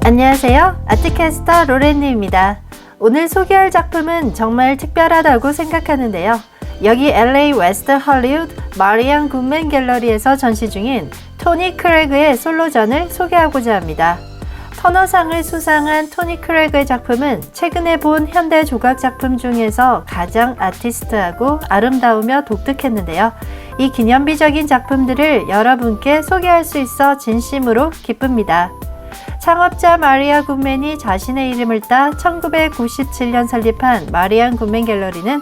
안녕하세요. 아트캐스터 로렌니입니다. 오늘 소개할 작품은 정말 특별하다고 생각하는데요. 여기 LA 웨스트 할리우드 마리안 굿맨 갤러리에서 전시 중인 토니 크레그의 솔로전을 소개하고자 합니다. 터너상을 수상한 토니 크레그의 작품은 최근에 본 현대 조각 작품 중에서 가장 아티스트하고 아름다우며 독특했는데요. 이 기념비적인 작품들을 여러분께 소개할 수 있어 진심으로 기쁩니다. 창업자 마리아 굿맨이 자신의 이름을 따 1997년 설립한 마리안 굿맨 갤러리는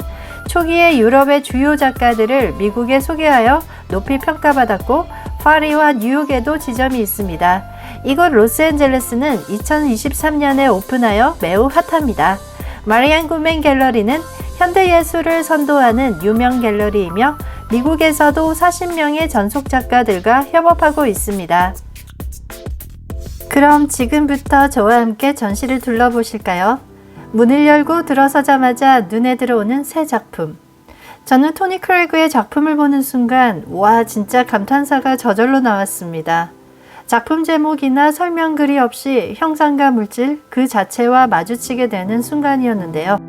초기에 유럽의 주요 작가들을 미국에 소개하여 높이 평가받았고 파리와 뉴욕에도 지점이 있습니다. 이곳 로스앤젤레스는 2023년에 오픈하여 매우 핫합니다. 마리안 굿맨 갤러리는 현대예술을 선도하는 유명 갤러리이며 미국에서도 40명의 전속 작가들과 협업하고 있습니다. 그럼 지금부터 저와 함께 전시를 둘러보실까요? 문을 열고 들어서자마자 눈에 들어오는 새 작품. 저는 토니 크레그의 작품을 보는 순간 와, 진짜 감탄사가 저절로 나왔습니다. 작품 제목이나 설명글이 없이 형상과 물질 그 자체와 마주치게 되는 순간이었는데요.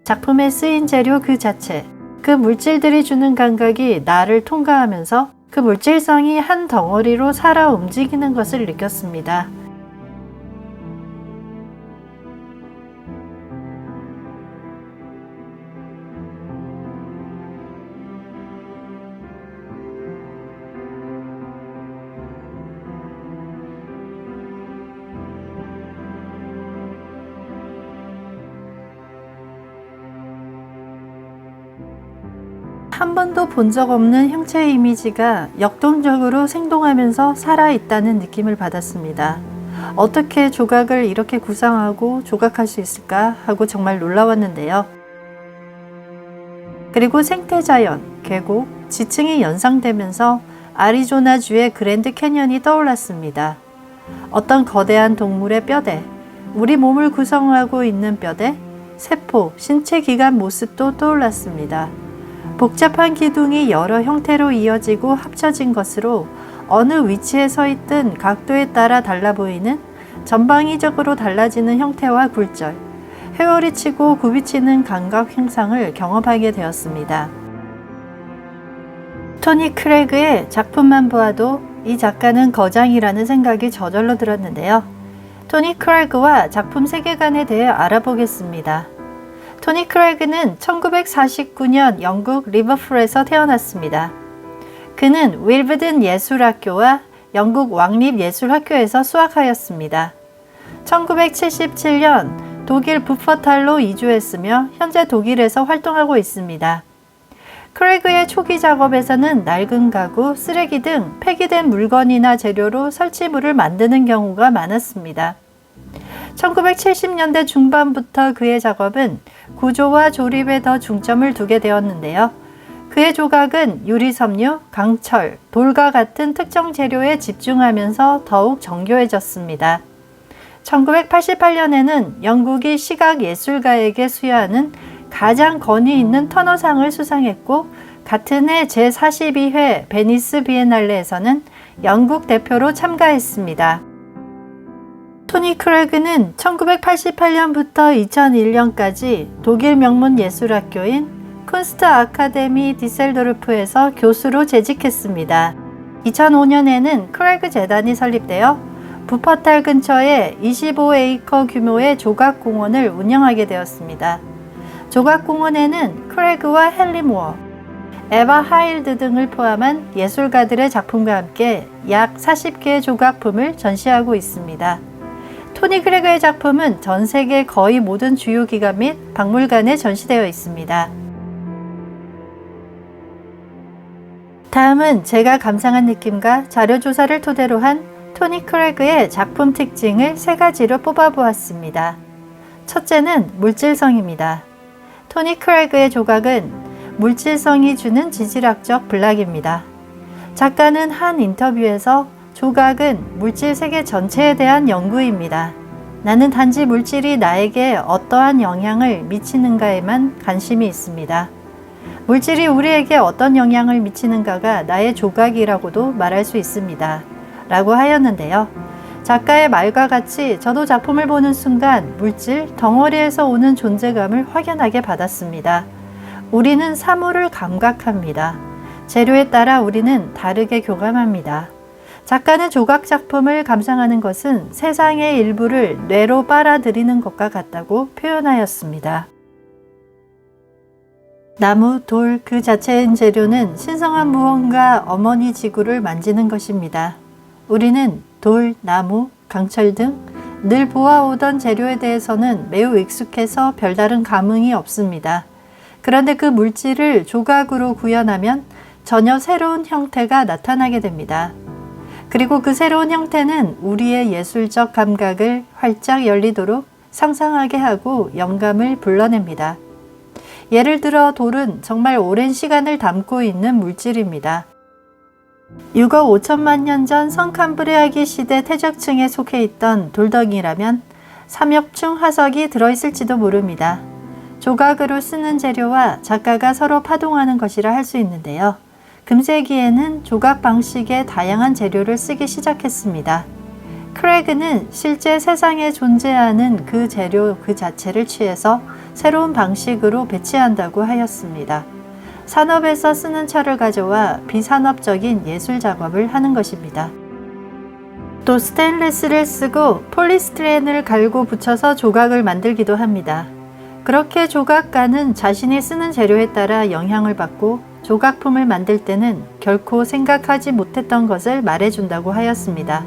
작품에 쓰인 재료 그 자체, 그 물질들이 주는 감각이 나를 통과하면서 그 물질성이 한 덩어리로 살아 움직이는 것을 느꼈습니다. 한 번도 본 적 없는 형체의 이미지가 역동적으로 생동하면서 살아있다는 느낌을 받았습니다. 어떻게 조각을 이렇게 구상하고 조각할 수 있을까 하고 정말 놀라웠는데요. 그리고 생태자연, 계곡, 지층이 연상되면서 아리조나주의 그랜드 캐년이 떠올랐습니다. 어떤 거대한 동물의 뼈대, 우리 몸을 구성하고 있는 뼈대, 세포, 신체 기관 모습도 떠올랐습니다. 복잡한 기둥이 여러 형태로 이어지고 합쳐진 것으로 어느 위치에 서 있든 각도에 따라 달라 보이는 전방위적으로 달라지는 형태와 굴절, 회오리 치고 굽이치는 감각 형상을 경험하게 되었습니다. 토니 크레그의 작품만 보아도 이 작가는 거장이라는 생각이 저절로 들었는데요. 토니 크레그와 작품 세계관에 대해 알아보겠습니다. 토니 크레그는 1949년 영국 리버풀에서 태어났습니다. 그는 윌브든 예술학교와 영국 왕립예술학교에서 수학하였습니다. 1977년 독일 부퍼탈로 이주했으며 현재 독일에서 활동하고 있습니다. 크레그의 초기 작업에서는 낡은 가구, 쓰레기 등 폐기된 물건이나 재료로 설치물을 만드는 경우가 많았습니다. 1970년대 중반부터 그의 작업은 구조와 조립에 더 중점을 두게 되었는데요. 그의 조각은 유리섬유, 강철, 돌과 같은 특정 재료에 집중하면서 더욱 정교해졌습니다. 1988년에는 영국이 시각예술가에게 수여하는 가장 권위 있는 터너상을 수상했고, 같은 해 제42회 베니스 비엔날레에서는 영국 대표로 참가했습니다. 토니 크레그는 1988년부터 2001년까지 독일 명문 예술학교인 쿤스트 아카데미 디셀도르프에서 교수로 재직했습니다. 2005년에는 크레그 재단이 설립되어 부퍼탈 근처에 25에이커 규모의 조각공원을 운영하게 되었습니다. 조각공원에는 크레그와 헨리 무어, 에바 하일드 등을 포함한 예술가들의 작품과 함께 약 40개의 조각품을 전시하고 있습니다. 토니 크레그의 작품은 전 세계 거의 모든 주요 기관 및 박물관에 전시되어 있습니다. 다음은 제가 감상한 느낌과 자료조사를 토대로 한 토니 크레그의 작품 특징을 세 가지로 뽑아보았습니다. 첫째는 물질성입니다. 토니 크레그의 조각은 물질성이 주는 지질학적 블락입니다. 작가는 한 인터뷰에서 조각은 물질 세계 전체에 대한 연구입니다. 나는 단지 물질이 나에게 어떠한 영향을 미치는가에만 관심이 있습니다. 물질이 우리에게 어떤 영향을 미치는가가 나의 조각이라고도 말할 수 있습니다. 라고 하였는데요. 작가의 말과 같이 저도 작품을 보는 순간 물질, 덩어리에서 오는 존재감을 확연하게 받았습니다. 우리는 사물을 감각합니다. 재료에 따라 우리는 다르게 교감합니다. 작가는 조각 작품을 감상하는 것은 세상의 일부를 뇌로 빨아들이는 것과 같다고 표현하였습니다. 나무, 돌 그 자체인 재료는 신성한 무언가 어머니 지구를 만지는 것입니다. 우리는 돌, 나무, 강철 등 늘 보아오던 재료에 대해서는 매우 익숙해서 별다른 감흥이 없습니다. 그런데 그 물질을 조각으로 구현하면 전혀 새로운 형태가 나타나게 됩니다. 그리고 그 새로운 형태는 우리의 예술적 감각을 활짝 열리도록 상상하게 하고 영감을 불러냅니다. 예를 들어 돌은 정말 오랜 시간을 담고 있는 물질입니다. 6억 5천만 년 전 성캄브리아기 시대 퇴적층에 속해 있던 돌덩이라면 3엽충 화석이 들어있을지도 모릅니다. 조각으로 쓰는 재료와 작가가 서로 파동하는 것이라 할 수 있는데요. 금세기에는 조각 방식의 다양한 재료를 쓰기 시작했습니다. 크레그는 실제 세상에 존재하는 그 재료 그 자체를 취해서 새로운 방식으로 배치한다고 하였습니다. 산업에서 쓰는 철을 가져와 비산업적인 예술 작업을 하는 것입니다. 또 스테인리스를 쓰고 폴리스티렌을 갈고 붙여서 조각을 만들기도 합니다. 그렇게 조각가는 자신이 쓰는 재료에 따라 영향을 받고 조각품을 만들 때는 결코 생각하지 못했던 것을 말해준다고 하였습니다.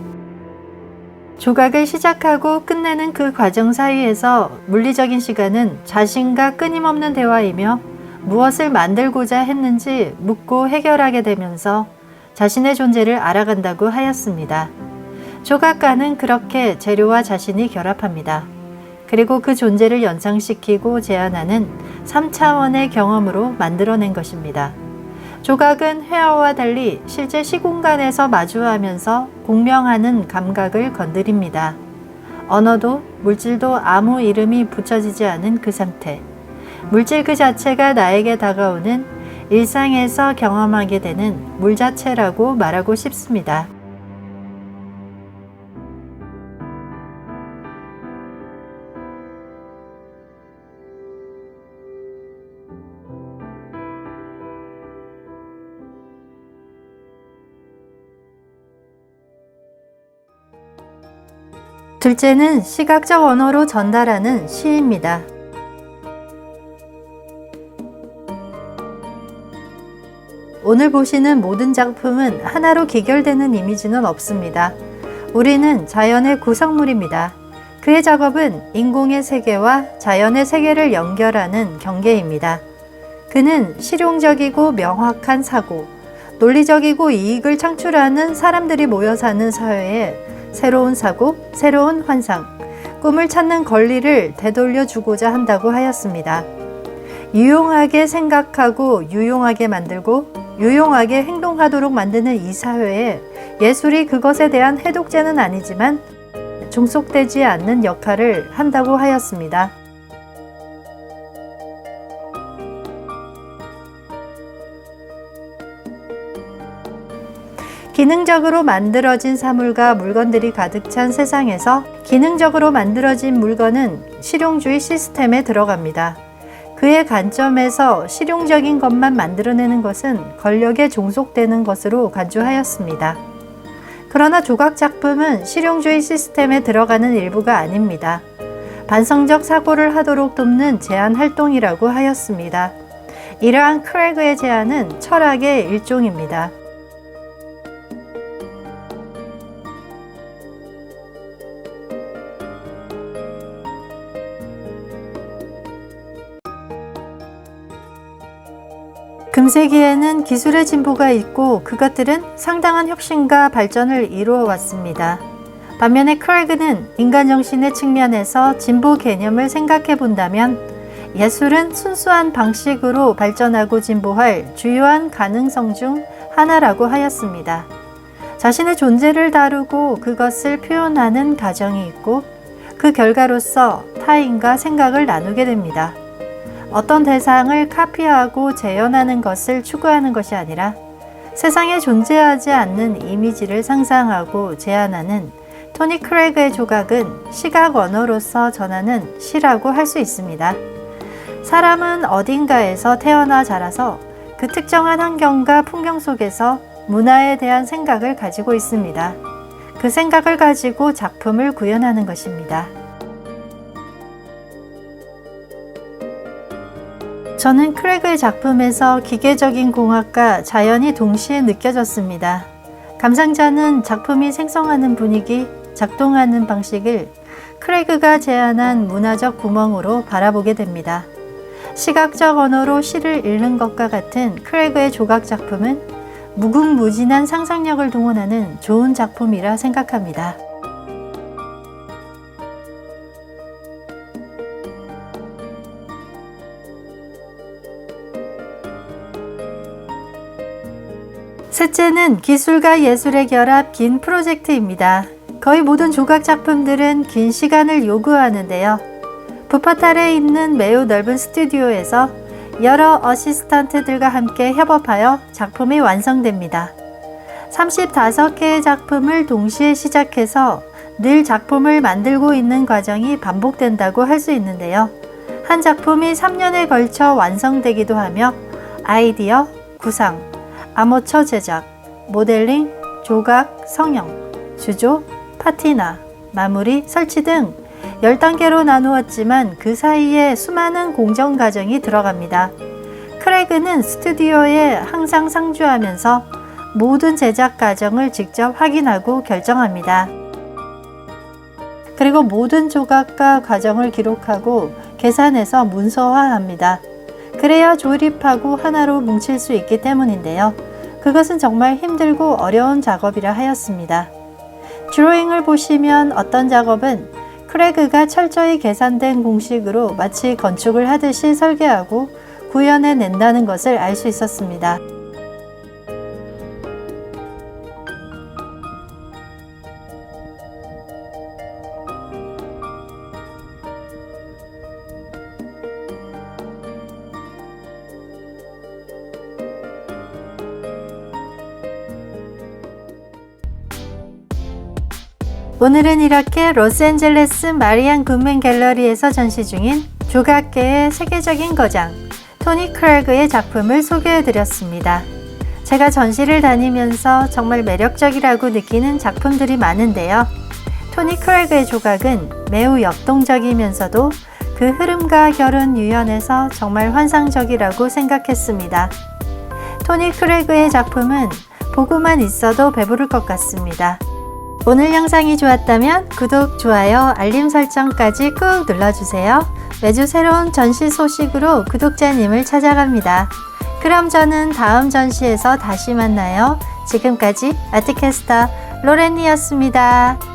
조각을 시작하고 끝내는 그 과정 사이에서 물리적인 시간은 자신과 끊임없는 대화이며 무엇을 만들고자 했는지 묻고 해결하게 되면서 자신의 존재를 알아간다고 하였습니다. 조각가는 그렇게 재료와 자신이 결합합니다. 그리고 그 존재를 연상시키고 제안하는 3차원의 경험으로 만들어낸 것입니다. 조각은 회화와 달리 실제 시공간에서 마주하면서 공명하는 감각을 건드립니다. 언어도 물질도 아무 이름이 붙여지지 않은 그 상태. 물질 그 자체가 나에게 다가오는 일상에서 경험하게 되는 물 자체라고 말하고 싶습니다. 둘째는 시각적 언어로 전달하는 시입니다. 오늘 보시는 모든 작품은 하나로 기결되는 이미지는 없습니다. 우리는 자연의 구성물입니다. 그의 작업은 인공의 세계와 자연의 세계를 연결하는 경계입니다. 그는 실용적이고 명확한 사고, 논리적이고 이익을 창출하는 사람들이 모여 사는 사회에 새로운 사고, 새로운 환상, 꿈을 찾는 권리를 되돌려 주고자 한다고 하였습니다. 유용하게 생각하고 유용하게 만들고 유용하게 행동하도록 만드는 이 사회에 예술이 그것에 대한 해독제는 아니지만 종속되지 않는 역할을 한다고 하였습니다. 기능적으로 만들어진 사물과 물건들이 가득 찬 세상에서 기능적으로 만들어진 물건은 실용주의 시스템에 들어갑니다. 그의 관점에서 실용적인 것만 만들어내는 것은 권력에 종속되는 것으로 간주하였습니다. 그러나 조각 작품은 실용주의 시스템에 들어가는 일부가 아닙니다. 반성적 사고를 하도록 돕는 제안 활동이라고 하였습니다. 이러한 크레그의 제안은 철학의 일종입니다. 금세기에는 기술의 진보가 있고 그것들은 상당한 혁신과 발전을 이루어 왔습니다. 반면에 크레그는 인간 정신의 측면에서 진보 개념을 생각해 본다면 예술은 순수한 방식으로 발전하고 진보할 주요한 가능성 중 하나라고 하였습니다. 자신의 존재를 다루고 그것을 표현하는 과정이 있고 그 결과로서 타인과 생각을 나누게 됩니다. 어떤 대상을 카피하고 재현하는 것을 추구하는 것이 아니라 세상에 존재하지 않는 이미지를 상상하고 제안하는 토니 크레그의 조각은 시각 언어로서 전하는 시라고 할 수 있습니다. 사람은 어딘가에서 태어나 자라서 그 특정한 환경과 풍경 속에서 문화에 대한 생각을 가지고 있습니다. 그 생각을 가지고 작품을 구현하는 것입니다. 저는 크레그의 작품에서 기계적인 공학과 자연이 동시에 느껴졌습니다. 감상자는 작품이 생성하는 분위기, 작동하는 방식을 크레그가 제안한 문화적 구멍으로 바라보게 됩니다. 시각적 언어로 시를 읽는 것과 같은 크레그의 조각 작품은 무궁무진한 상상력을 동원하는 좋은 작품이라 생각합니다. 셋째는 기술과 예술의 결합 긴 프로젝트입니다. 거의 모든 조각 작품들은 긴 시간을 요구하는데요. 부파탈에 있는 매우 넓은 스튜디오에서 여러 어시스턴트들과 함께 협업하여 작품이 완성됩니다. 35개의 작품을 동시에 시작해서 늘 작품을 만들고 있는 과정이 반복된다고 할 수 있는데요. 한 작품이 3년에 걸쳐 완성되기도 하며 아이디어, 구상, 아마추어 제작, 모델링, 조각, 성형, 주조, 파티나, 마무리, 설치 등 10단계로 나누었지만 그 사이에 수많은 공정 과정이 들어갑니다. 크레그는 스튜디오에 항상 상주하면서 모든 제작 과정을 직접 확인하고 결정합니다. 그리고 모든 조각과 과정을 기록하고 계산해서 문서화합니다. 그래야 조립하고 하나로 뭉칠 수 있기 때문인데요. 그것은 정말 힘들고 어려운 작업이라 하였습니다. 드로잉을 보시면 어떤 작업은 크레그가 철저히 계산된 공식으로 마치 건축을 하듯이 설계하고 구현해 낸다는 것을 알 수 있었습니다. 오늘은 이렇게 로스앤젤레스 마리안 굿맨 갤러리에서 전시 중인 조각계의 세계적인 거장 토니 크레그의 작품을 소개해 드렸습니다. 제가 전시를 다니면서 정말 매력적이라고 느끼는 작품들이 많은데요. 토니 크레그의 조각은 매우 역동적이면서도 그 흐름과 결은 유연해서 정말 환상적이라고 생각했습니다. 토니 크레그의 작품은 보고만 있어도 배부를 것 같습니다. 오늘 영상이 좋았다면 구독, 좋아요, 알림 설정까지 꾹 눌러주세요. 매주 새로운 전시 소식으로 구독자님을 찾아갑니다. 그럼 저는 다음 전시에서 다시 만나요. 지금까지 아트캐스터 로렌이었습니다.